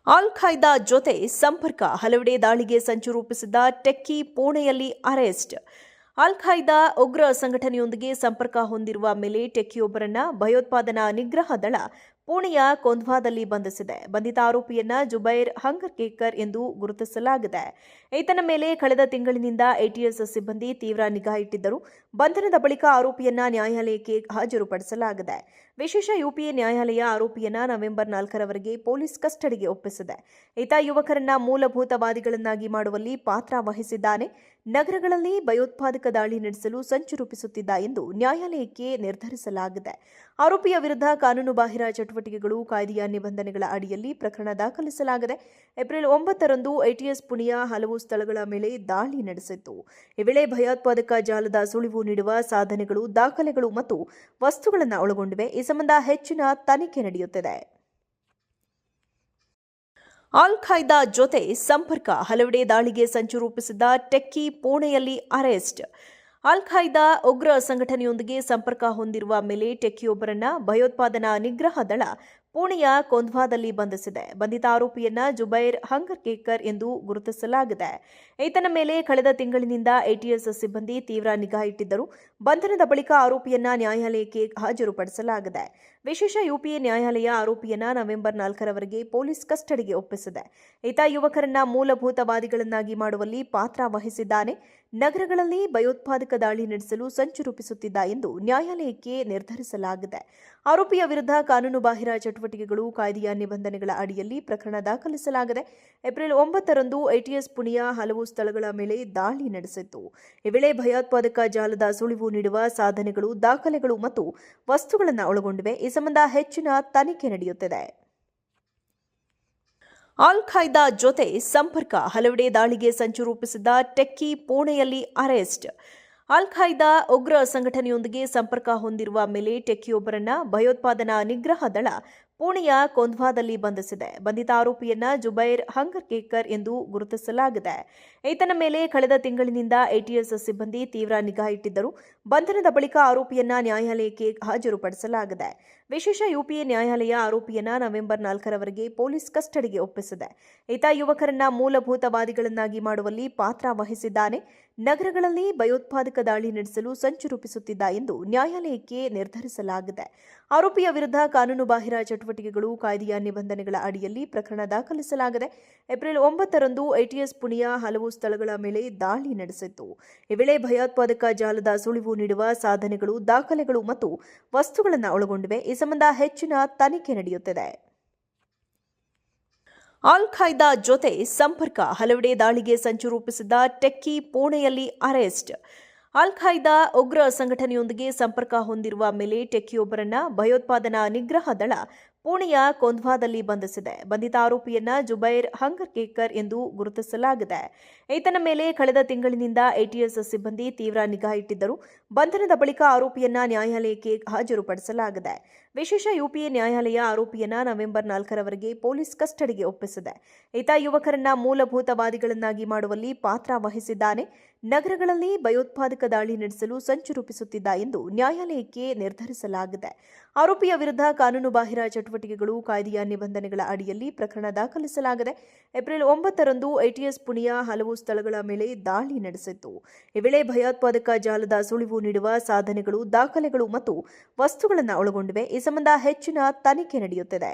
ಅಲ್ ಖೈದಾ ಜೊತೆ ಸಂಪರ್ಕ, ಹಲವೆಡೆ ದಾಳಿಗೆ ಸಂಚು ರೂಪಿಸಿದ್ದ ಟೆಕ್ಕಿ ಪುಣೆಯಲ್ಲಿ ಅರೆಸ್ಟ್. ಅಲ್ ಖೈದಾ ಉಗ್ರ ಸಂಘಟನೆಯೊಂದಿಗೆ ಸಂಪರ್ಕ ಹೊಂದಿರುವ ಮೇಲೆ ಟೆಕ್ಕಿಯೊಬ್ಬರನ್ನ ಭಯೋತ್ಪಾದನಾ ನಿಗ್ರಹ ದಳ ಪುಣೆಯ ಕೊಂಧ್ವಾದಲ್ಲಿ ಬಂಧಿಸಿದೆ. ಬಂಧಿತ ಆರೋಪಿಯನ್ನ ಜುಬೈರ್ ಹಂಗರ್ಕೇಕರ್ ಎಂದು ಗುರುತಿಸಲಾಗಿದೆ. ಈತನ ಮೇಲೆ ಕಳೆದ ತಿಂಗಳಿನಿಂದ ಎಟಿಎಸ್ ಸಿಬ್ಬಂದಿ ತೀವ್ರ ನಿಗಾ ಇಟ್ಟಿದ್ದರು. ಬಂಧನದ ಬಳಿಕ ಆರೋಪಿಯನ್ನ ನ್ಯಾಯಾಲಯಕ್ಕೆ ಹಾಜರುಪಡಿಸಲಾಗಿದೆ. ವಿಶೇಷ ಯುಪಿಎ ನ್ಯಾಯಾಲಯ ಆರೋಪಿಯನ್ನ ನವೆಂಬರ್ 4ರವರೆಗೆ ಪೊಲೀಸ್ ಕಸ್ಟಡಿಗೆ ಒಪ್ಪಿಸಿದೆ. ಈತ ಯುವಕರನ್ನ ಮೂಲಭೂತವಾದಿಗಳನ್ನಾಗಿ ಮಾಡುವಲ್ಲಿ ಪಾತ್ರ ವಹಿಸಿದ್ದಾನೆ, ನಗರಗಳಲ್ಲಿ ಭಯೋತ್ಪಾದಕ ದಾಳಿ ನಡೆಸಲು ಸಂಚು ರೂಪಿಸುತ್ತಿದ್ದ ಎಂದು ನ್ಯಾಯಾಲಯಕ್ಕೆ ನಿರ್ಧರಿಸಲಾಗಿದೆ. ಆರೋಪಿಯ ವಿರುದ್ಧ ಕಾನೂನುಬಾಹಿರ ಚಟುವಟಿಕೆಗಳು ಕಾಯ್ದೆಯ ನಿಬಂಧನೆಗಳ ಅಡಿಯಲ್ಲಿ ಪ್ರಕರಣ ದಾಖಲಿಸಲಾಗಿದೆ. ಏಪ್ರಿಲ್ 9ರಂದು ಎಟಿಎಸ್ ಪುಣೆಯ ಹಲವು ಸ್ಥಳಗಳ ಮೇಲೆ ದಾಳಿ ನಡೆಸಿತ್ತು. ಈ ವೇಳೆ ಭಯೋತ್ಪಾದಕ ಜಾಲದ ಸುಳಿವು ನೀಡುವ ಸಾಧನೆಗಳು, ದಾಖಲೆಗಳು ಮತ್ತು ವಸ್ತುಗಳನ್ನು ಒಳಗೊಂಡಿವೆ. ಈ ಸಂಬಂಧ ಹೆಚ್ಚಿನ ತನಿಖೆ ನಡೆಯುತ್ತಿದೆ. ಅಲ್ ಖೈದಾ ಜೊತೆ ಸಂಪರ್ಕ, ಹಲವೆಡೆ ದಾಳಿಗೆ ಸಂಚು ರೂಪಿಸಿದ್ದ ಟೆಕ್ಕಿ ಪುಣೆಯಲ್ಲಿ ಅರೆಸ್ಟ್. ಅಲ್ ಖೈದಾ ಉಗ್ರ ಸಂಘಟನೆಯೊಂದಿಗೆ ಸಂಪರ್ಕ ಹೊಂದಿರುವ ಮೇಲೆ ಟೆಕ್ಕಿಯೊಬ್ಬರನ್ನ ಭಯೋತ್ಪಾದನಾ ನಿಗ್ರಹ ದಳ ಪುಣೆಯ ಕೊಂಧ್ವಾದಲ್ಲಿ ಬಂಧಿಸಿದೆ. ಬಂಧಿತ ಆರೋಪಿಯನ್ನ ಜುಬೈರ್ ಹಂಗರ್ಕೇಕರ್ ಎಂದು ಗುರುತಿಸಲಾಗಿದೆ. ಈತನ ಮೇಲೆ ಕಳೆದ ತಿಂಗಳಿನಿಂದ ಎಟಿಎಸ್ ಸಿಬ್ಬಂದಿ ತೀವ್ರ ನಿಗಾ ಇಟ್ಟಿದ್ದರು. ಬಂಧನದ ಬಳಿಕ ಆರೋಪಿಯನ್ನ ನ್ಯಾಯಾಲಯಕ್ಕೆ ಹಾಜರುಪಡಿಸಲಾಗಿದೆ. ವಿಶೇಷ ಯುಪಿಎ ನ್ಯಾಯಾಲಯ ಆರೋಪಿಯನ್ನ ನವೆಂಬರ್ 4ರವರೆಗೆ ಪೊಲೀಸ್ ಕಸ್ಟಡಿಗೆ ಒಪ್ಪಿಸಿದೆ. ಈತ ಯುವಕರನ್ನ ಮೂಲಭೂತವಾದಿಗಳನ್ನಾಗಿ ಮಾಡುವಲ್ಲಿ ಪಾತ್ರ ವಹಿಸಿದ್ದಾನೆ, ನಗರಗಳಲ್ಲಿ ಭಯೋತ್ಪಾದಕ ದಾಳಿ ನಡೆಸಲು ಸಂಚು ರೂಪಿಸುತ್ತಿದ್ದ ಎಂದು ನ್ಯಾಯಾಲಯಕ್ಕೆ ನಿರ್ಧರಿಸಲಾಗಿದೆ. ಆರೋಪಿಯ ವಿರುದ್ಧ ಕಾನೂನುಬಾಹಿರ ಚಟುವಟಿಕೆಗಳು ಕಾಯ್ದೆಯ ನಿಬಂಧನೆಗಳ ಅಡಿಯಲ್ಲಿ ಪ್ರಕರಣ ದಾಖಲಿಸಲಾಗಿದೆ. ಏಪ್ರಿಲ್ 9ರಂದು ಎಟಿಎಸ್ ಪುಣೆಯ ಹಲವು ಸ್ಥಳಗಳ ಮೇಲೆ ದಾಳಿ ನಡೆಸಿತ್ತು. ಈ ವೇಳೆ ಭಯೋತ್ಪಾದಕ ಜಾಲದ ಸುಳಿವು ನೀಡುವ ಸಾಧನೆಗಳು, ದಾಖಲೆಗಳು ಮತ್ತು ವಸ್ತುಗಳನ್ನು ಒಳಗೊಂಡಿವೆ. ಈ ಸಂಬಂಧ ಹೆಚ್ಚಿನ ತನಿಖೆ ನಡೆಯುತ್ತಿದೆ. ಅಲ್ ಖೈದಾ ಜೊತೆ ಸಂಪರ್ಕ, ಹಲವೆಡೆ ದಾಳಿಗೆ ಸಂಚು ರೂಪಿಸಿದ್ದ ಟೆಕ್ಕಿ ಪುಣೆಯಲ್ಲಿ ಅರೆಸ್ಟ್. ಅಲ್ ಖೈದಾ ಉಗ್ರ ಸಂಘಟನೆಯೊಂದಿಗೆ ಸಂಪರ್ಕ ಹೊಂದಿರುವ ಮೇಲೆ ಟೆಕ್ಕಿಯೊಬ್ಬರನ್ನ ಭಯೋತ್ಪಾದನಾ ನಿಗ್ರಹ ದಳ ಪುಣೆಯ ಕೊಂಧ್ವಾದಲ್ಲಿ ಬಂಧಿಸಿದೆ. ಬಂಧಿತ ಆರೋಪಿಯನ್ನ ಜುಬೈರ್ ಹಂಗರ್ಕೇಕರ್ ಎಂದು ಗುರುತಿಸಲಾಗಿದೆ. ಈತನ ಮೇಲೆ ಕಳೆದ ತಿಂಗಳಿನಿಂದ ಎಟಿಎಸ್ ಸಿಬ್ಬಂದಿ ತೀವ್ರ ನಿಗಾ ಇಟ್ಟಿದ್ದರು. ಬಂಧನದ ಬಳಿಕ ಆರೋಪಿಯನ್ನ ನ್ಯಾಯಾಲಯಕ್ಕೆ ಹಾಜರುಪಡಿಸಲಾಗಿದೆ. ವಿಶೇಷ ಯುಪಿಎ ನ್ಯಾಯಾಲಯ ಆರೋಪಿಯನ್ನ ನವೆಂಬರ್ 4ರವರೆಗೆ ಪೊಲೀಸ್ ಕಸ್ಟಡಿಗೆ ಒಪ್ಪಿಸಿದೆ. ಈತ ಯುವಕರನ್ನ ಮೂಲಭೂತವಾದಿಗಳನ್ನಾಗಿ ಮಾಡುವಲ್ಲಿ ಪಾತ್ರ ವಹಿಸಿದ್ದಾನೆ, ನಗರಗಳಲ್ಲಿ ಭಯೋತ್ಪಾದಕ ದಾಳಿ ನಡೆಸಲು ಸಂಚು ರೂಪಿಸುತ್ತಿದ್ದ ಎಂದು ನ್ಯಾಯಾಲಯಕ್ಕೆ ನಿರ್ಧರಿಸಲಾಗಿದೆ. ಆರೋಪಿಯ ವಿರುದ್ಧ ಕಾನೂನುಬಾಹಿರ ಚಟುವಟಿಕೆಗಳು ಕಾಯ್ದೆಯ ನಿಬಂಧನೆಗಳ ಅಡಿಯಲ್ಲಿ ಪ್ರಕರಣ ದಾಖಲಿಸಲಾಗಿದೆ. ಏಪ್ರಿಲ್ 9ರಂದು ಎಟಿಎಸ್ ಪುಣೆಯ ಹಲವು ಸ್ಥಳಗಳ ಮೇಲೆ ದಾಳಿ ನಡೆಸಿತ್ತು. ಈ ವೇಳೆ ಭಯೋತ್ಪಾದಕ ಜಾಲದ ಸುಳಿವು ನೀಡುವ ಸಾಧನೆಗಳು, ದಾಖಲೆಗಳು ಮತ್ತು ವಸ್ತುಗಳನ್ನು ಒಳಗೊಂಡಿವೆ. ಈ ಸಂಬಂಧ ಹೆಚ್ಚಿನ ತನಿಖೆ ನಡೆಯುತ್ತಿದೆ. ಅಲ್ ಖೈದಾ ಜೊತೆ ಸಂಪರ್ಕ, ಹಲವೆಡೆ ದಾಳಿಗೆ ಸಂಚು ರೂಪಿಸಿದ್ದ ಟೆಕ್ಕಿ ಪುಣೆಯಲ್ಲಿ ಅರೆಸ್ಟ್. ಅಲ್ ಖೈದಾ ಉಗ್ರ ಸಂಘಟನೆಯೊಂದಿಗೆ ಸಂಪರ್ಕ ಹೊಂದಿರುವ ಮೇಲೆ ಟೆಕ್ಕಿಯೊಬ್ಬರನ್ನ ಭಯೋತ್ಪಾದನಾ ನಿಗ್ರಹ ದಳ ಪುಣೆಯ ಕೊಂಧ್ವಾದಲ್ಲಿ ಬಂಧಿಸಿದೆ. ಬಂಧಿತ ಆರೋಪಿಯನ್ನ ಜುಬೈರ್ ಹಂಗರ್ಕೇಕರ್ ಎಂದು ಗುರುತಿಸಲಾಗಿದೆ. ಈತನ ಮೇಲೆ ಕಳೆದ ತಿಂಗಳಿನಿಂದ ಎಟಿಎಸ್ ಸಿಬ್ಬಂದಿ ತೀವ್ರ ನಿಗಾ ಇಟ್ಟಿದ್ದರು. ಬಂಧನದ ಬಳಿಕ ಆರೋಪಿಯನ್ನ ನ್ಯಾಯಾಲಯಕ್ಕೆ ಹಾಜರುಪಡಿಸಲಾಗಿದೆ. ವಿಶೇಷ ಯುಪಿಎ ನ್ಯಾಯಾಲಯ ಆರೋಪಿಯನ್ನ ನವೆಂಬರ್ 4ರವರೆಗೆ ಪೊಲೀಸ್ ಕಸ್ಟಡಿಗೆ ಒಪ್ಪಿಸಿದೆ. ಈತ ಯುವಕರನ್ನ ಮೂಲಭೂತವಾದಿಗಳನ್ನಾಗಿ ಮಾಡುವಲ್ಲಿ ಪಾತ್ರ ವಹಿಸಿದ್ದಾನೆ, ನಗರಗಳಲ್ಲಿ ಭಯೋತ್ಪಾದಕ ದಾಳಿ ನಡೆಸಲು ಸಂಚು ರೂಪಿಸುತ್ತಿದ್ದ ಎಂದು ನ್ಯಾಯಾಲಯಕ್ಕೆ ನಿರ್ಧರಿಸಲಾಗಿದೆ. ಆರೋಪಿಯ ವಿರುದ್ಧ ಕಾನೂನುಬಾಹಿರ ಚಟುವಟಿಕೆಗಳು ಕಾಯ್ದೆಯ ನಿಬಂಧನೆಗಳ ಅಡಿಯಲ್ಲಿ ಪ್ರಕರಣ ದಾಖಲಿಸಲಾಗಿದೆ. ಏಪ್ರಿಲ್ 9ರಂದು ಎಟಿಎಸ್ ಪುಣೆಯ ಹಲವು ಸ್ಥಳಗಳ ಮೇಲೆ ದಾಳಿ ನಡೆಸಿತ್ತು. ಈ ವೇಳೆ ಭಯೋತ್ಪಾದಕ ಜಾಲದ ಸುಳಿವು ನೀಡುವ ಸಾಧನೆಗಳು, ದಾಖಲೆಗಳು ಮತ್ತು ವಸ್ತುಗಳನ್ನು ಒಳಗೊಂಡಿವೆ. ಈ ಸಂಬಂಧ ಹೆಚ್ಚಿನ ತನಿಖೆ ನಡೆಯುತ್ತಿದೆ.